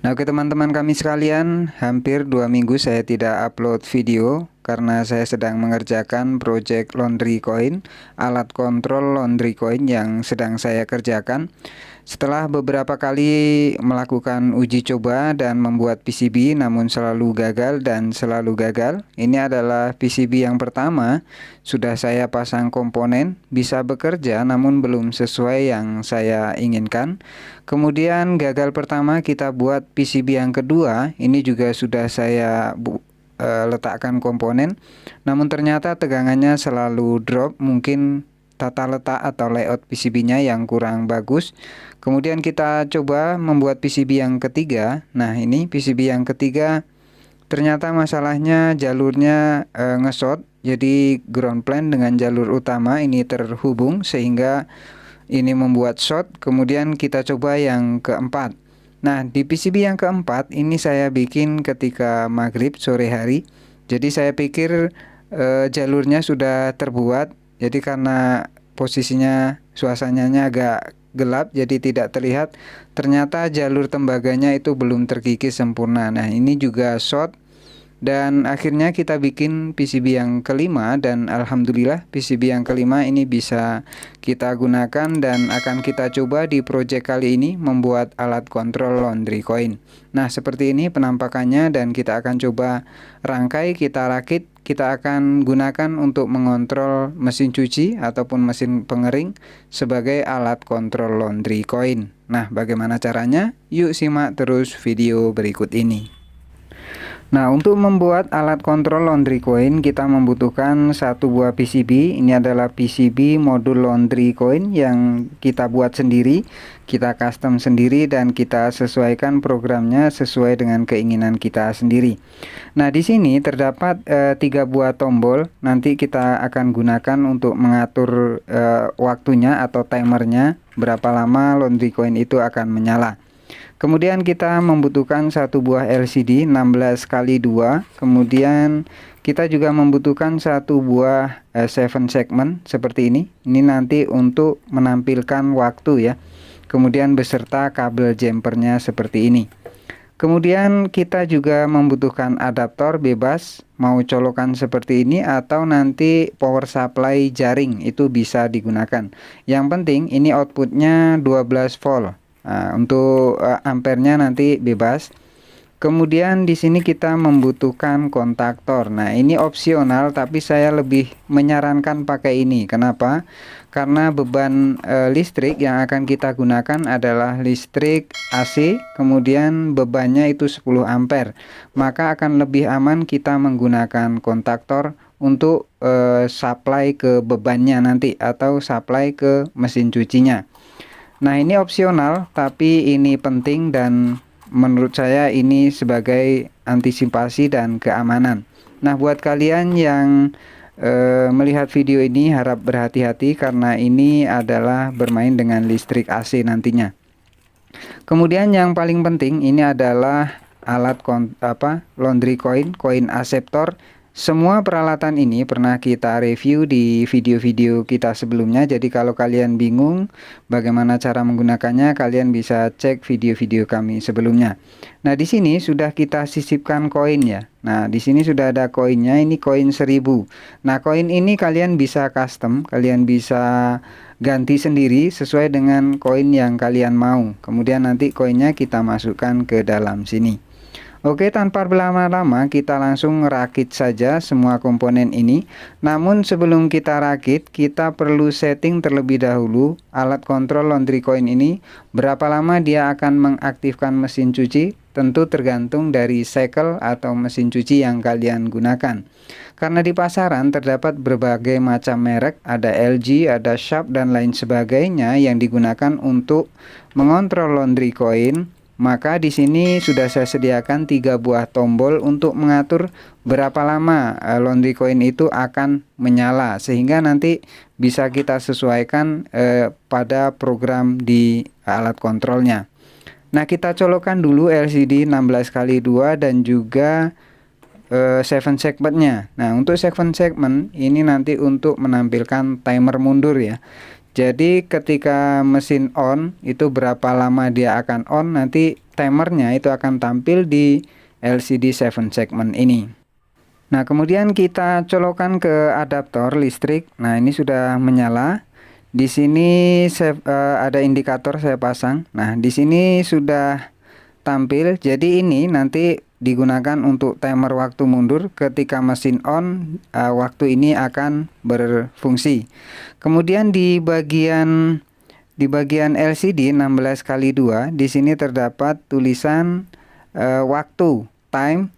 Nah, oke teman-teman kami sekalian, hampir 2 minggu saya tidak upload video karena saya sedang mengerjakan project Laundry Coin, alat kontrol Laundry Coin yang sedang saya kerjakan. Setelah beberapa kali melakukan uji coba dan membuat PCB namun selalu gagal dan selalu gagal. Ini adalah PCB yang pertama, sudah saya pasang komponen, bisa bekerja namun belum sesuai yang saya inginkan. Kemudian gagal pertama, kita buat PCB yang kedua, ini juga sudah saya letakkan komponen, namun ternyata tegangannya selalu drop, mungkin tata letak atau layout PCB-nya yang kurang bagus. Kemudian kita coba membuat PCB yang ketiga. Nah, ini PCB yang ketiga ternyata masalahnya jalurnya ngesot. Jadi ground plane dengan jalur utama ini terhubung sehingga ini membuat short. Kemudian kita coba yang keempat. Nah, di PCB yang keempat ini saya bikin ketika maghrib sore hari. Jadi saya pikir jalurnya sudah terbuat. Jadi karena posisinya suasananya agak gelap jadi tidak terlihat, ternyata jalur tembaganya itu belum terkikis sempurna. Nah, ini juga short. Dan akhirnya kita bikin PCB yang kelima, dan alhamdulillah PCB yang kelima ini bisa kita gunakan dan akan kita coba di project kali ini membuat alat kontrol Laundry Coin. Nah, seperti ini penampakannya dan kita akan coba rangkai, kita rakit. Kita akan gunakan untuk mengontrol mesin cuci ataupun mesin pengering sebagai alat kontrol Laundry Coin. Nah, bagaimana caranya? Yuk simak terus video berikut ini. Nah, untuk membuat alat kontrol Laundry Coin kita membutuhkan satu buah PCB. Ini adalah PCB modul Laundry Coin yang kita buat sendiri, kita custom sendiri dan kita sesuaikan programnya sesuai dengan keinginan kita sendiri. Nah, di sini terdapat 3 buah tombol. Nanti kita akan gunakan untuk mengatur waktunya atau timernya, berapa lama Laundry Coin itu akan menyala. Kemudian kita membutuhkan satu buah LCD 16x2. Kemudian kita juga membutuhkan satu buah 7 segment seperti ini. Ini nanti untuk menampilkan waktu ya. Kemudian beserta kabel jumpernya seperti ini. Kemudian kita juga membutuhkan adaptor bebas, mau colokan seperti ini atau nanti power supply jaring itu bisa digunakan. Yang penting ini outputnya 12 volt. Nah, untuk ampernya nanti bebas. Kemudian di sini kita membutuhkan kontaktor. Nah, ini opsional tapi saya lebih menyarankan pakai ini. Kenapa? Karena beban listrik yang akan kita gunakan adalah listrik AC, kemudian bebannya itu 10 ampere. Maka akan lebih aman kita menggunakan kontaktor untuk supply ke bebannya nanti atau supply ke mesin cucinya. Nah, ini opsional tapi ini penting dan menurut saya ini sebagai antisipasi dan keamanan. Nah, buat kalian yang melihat video ini harap berhati-hati karena ini adalah bermain dengan listrik AC nantinya. Kemudian yang paling penting ini adalah alat Laundry Coin, coin acceptor. Semua peralatan ini pernah kita review di video-video kita sebelumnya. Jadi kalau kalian bingung bagaimana cara menggunakannya, kalian bisa cek video-video kami sebelumnya. Nah, di sini sudah kita sisipkan koin ya. Nah, di sini sudah ada koinnya, ini koin 1000. Nah, koin ini kalian bisa custom, kalian bisa ganti sendiri sesuai dengan koin yang kalian mau. Kemudian nanti koinnya kita masukkan ke dalam sini. Oke, tanpa berlama-lama kita langsung rakit saja semua komponen ini. Namun sebelum kita rakit, kita perlu setting terlebih dahulu alat kontrol Laundry Coin ini. Berapa lama dia akan mengaktifkan mesin cuci? Tentu tergantung dari cycle atau mesin cuci yang kalian gunakan. Karena di pasaran terdapat berbagai macam merek, ada LG, ada Sharp dan lain sebagainya yang digunakan untuk mengontrol Laundry Coin. Maka di sini sudah saya sediakan 3 buah tombol untuk mengatur berapa lama Laundry Coin itu akan menyala sehingga nanti bisa kita sesuaikan pada program di alat kontrolnya. Nah, kita colokkan dulu LCD 16x2 dan juga 7 segmentnya. Nah, untuk 7 segment ini nanti untuk menampilkan timer mundur ya. Jadi ketika mesin on itu berapa lama dia akan on, nanti timernya itu akan tampil di LCD 7 segment ini. Nah, kemudian kita colokkan ke adaptor listrik. Nah, ini sudah menyala. Di sini ada indikator saya pasang. Nah, di sini sudah tampil. Jadi ini nanti digunakan untuk timer waktu mundur. Ketika mesin on, waktu ini akan berfungsi. Kemudian di bagian LCD 16x2 di sini terdapat tulisan waktu time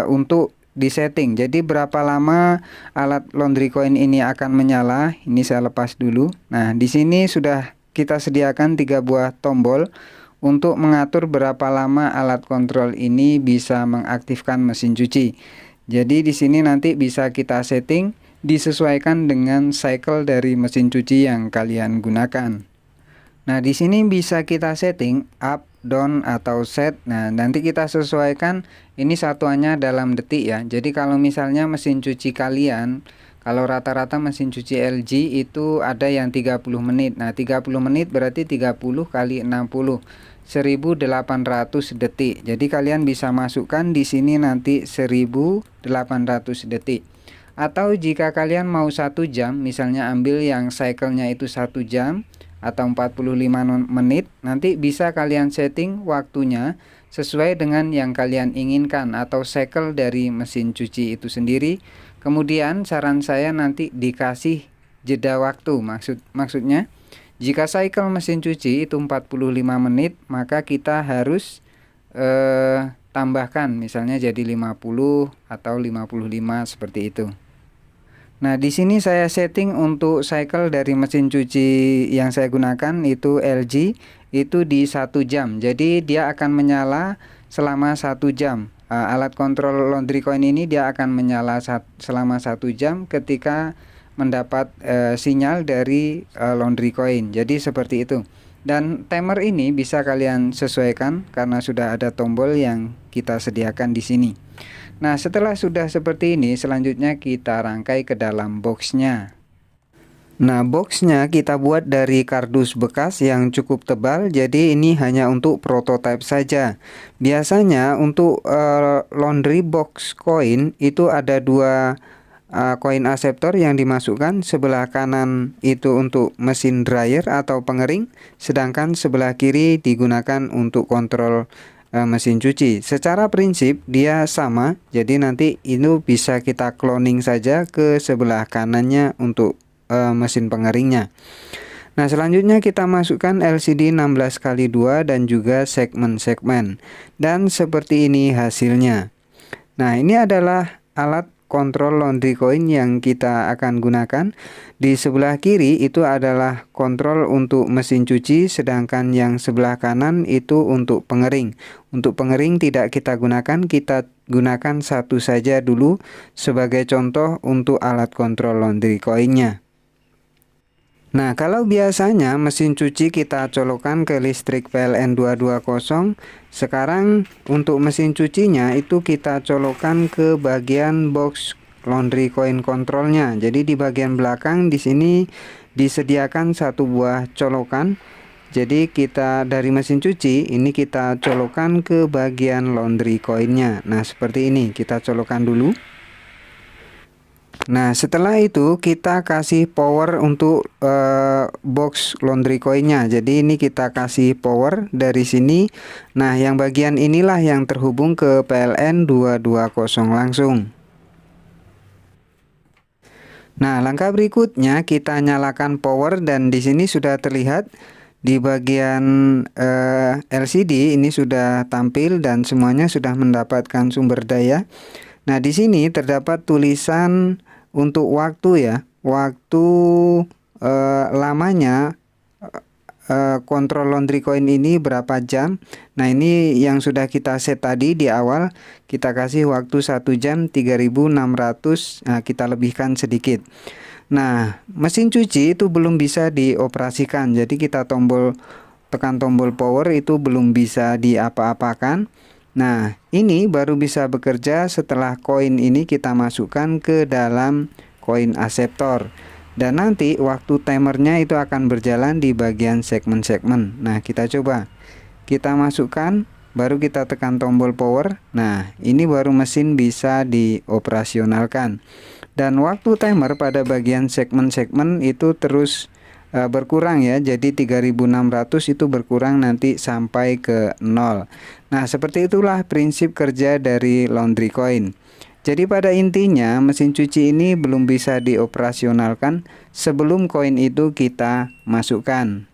untuk disetting. Jadi berapa lama alat laundry coin ini akan menyala. Ini saya lepas dulu. Nah, di sini sudah kita sediakan 3 buah tombol untuk mengatur berapa lama alat kontrol ini bisa mengaktifkan mesin cuci. Jadi di sini nanti bisa kita setting disesuaikan dengan cycle dari mesin cuci yang kalian gunakan. Nah, di sini bisa kita setting up, down atau set. Nah, nanti kita sesuaikan, ini satuannya dalam detik ya. Jadi kalau misalnya mesin cuci kalian, kalau rata-rata mesin cuci LG itu ada yang 30 menit. Nah, 30 menit berarti 30 kali 60, 1800 detik. Jadi kalian bisa masukkan di sini nanti 1800 detik. Atau jika kalian mau 1 jam, misalnya ambil yang cycle-nya itu 1 jam atau 45 menit, nanti bisa kalian setting waktunya sesuai dengan yang kalian inginkan atau cycle dari mesin cuci itu sendiri. Kemudian saran saya nanti dikasih jeda waktu, maksudnya jika cycle mesin cuci itu 45 menit, maka kita harus tambahkan misalnya jadi 50 atau 55 seperti itu. Nah, di sini saya setting untuk cycle dari mesin cuci yang saya gunakan itu LG itu di 1 jam. Jadi dia akan menyala selama 1 jam. Alat kontrol laundry coin ini dia akan menyala selama 1 jam ketika mendapat sinyal dari laundry coin. Jadi seperti itu. Dan timer ini bisa kalian sesuaikan karena sudah ada tombol yang kita sediakan di sini. Nah, setelah sudah seperti ini, selanjutnya kita rangkai ke dalam boxnya. Nah, boxnya kita buat dari kardus bekas yang cukup tebal, jadi ini hanya untuk prototipe saja. Biasanya untuk laundry box coin itu ada 2 koin aseptor yang dimasukkan. Sebelah kanan itu untuk mesin dryer atau pengering, sedangkan sebelah kiri digunakan untuk kontrol mesin cuci. Secara prinsip dia sama, jadi nanti ini bisa kita cloning saja ke sebelah kanannya untuk mesin pengeringnya. Nah, selanjutnya kita masukkan LCD 16x2 dan juga segmen-segmen, dan seperti ini hasilnya. Nah, ini adalah alat kontrol laundry coin yang kita akan gunakan. Di sebelah kiri itu adalah kontrol untuk mesin cuci, sedangkan yang sebelah kanan itu untuk pengering. Untuk pengering tidak kita gunakan, kita gunakan satu saja dulu sebagai contoh untuk alat kontrol laundry coinnya. Nah, kalau biasanya mesin cuci kita colokkan ke listrik PLN 220, sekarang untuk mesin cucinya itu kita colokkan ke bagian box laundry coin kontrolnya. Jadi di bagian belakang di sini disediakan 1 buah colokan. Jadi kita dari mesin cuci ini kita colokkan ke bagian laundry coinnya. Nah, seperti ini kita colokkan dulu. Nah, setelah itu kita kasih power untuk box laundry coinnya. Jadi ini kita kasih power dari sini. Nah, yang bagian inilah yang terhubung ke PLN 220 langsung. Nah, langkah berikutnya kita nyalakan power, dan di sini sudah terlihat di bagian LCD ini sudah tampil dan semuanya sudah mendapatkan sumber daya. Nah, di sini terdapat tulisan untuk waktu ya, waktu lamanya kontrol laundry coin ini berapa jam. Nah, ini yang sudah kita set tadi di awal, kita kasih waktu 1 jam 3600. Nah, kita lebihkan sedikit. Nah, mesin cuci itu belum bisa dioperasikan, jadi kita tekan tombol power itu belum bisa diapa-apakan. Nah, ini baru bisa bekerja setelah koin ini kita masukkan ke dalam koin aseptor. Dan nanti waktu timernya itu akan berjalan di bagian segmen-segmen. Nah, kita coba. Kita masukkan, baru kita tekan tombol power. Nah, ini baru mesin bisa dioperasionalkan. Dan waktu timer pada bagian segmen-segmen itu terus berkurang ya. Jadi 3600 itu berkurang nanti sampai ke 0. Nah, seperti itulah prinsip kerja dari Laundry Coin. Jadi pada intinya mesin cuci ini belum bisa dioperasionalkan sebelum koin itu kita masukkan.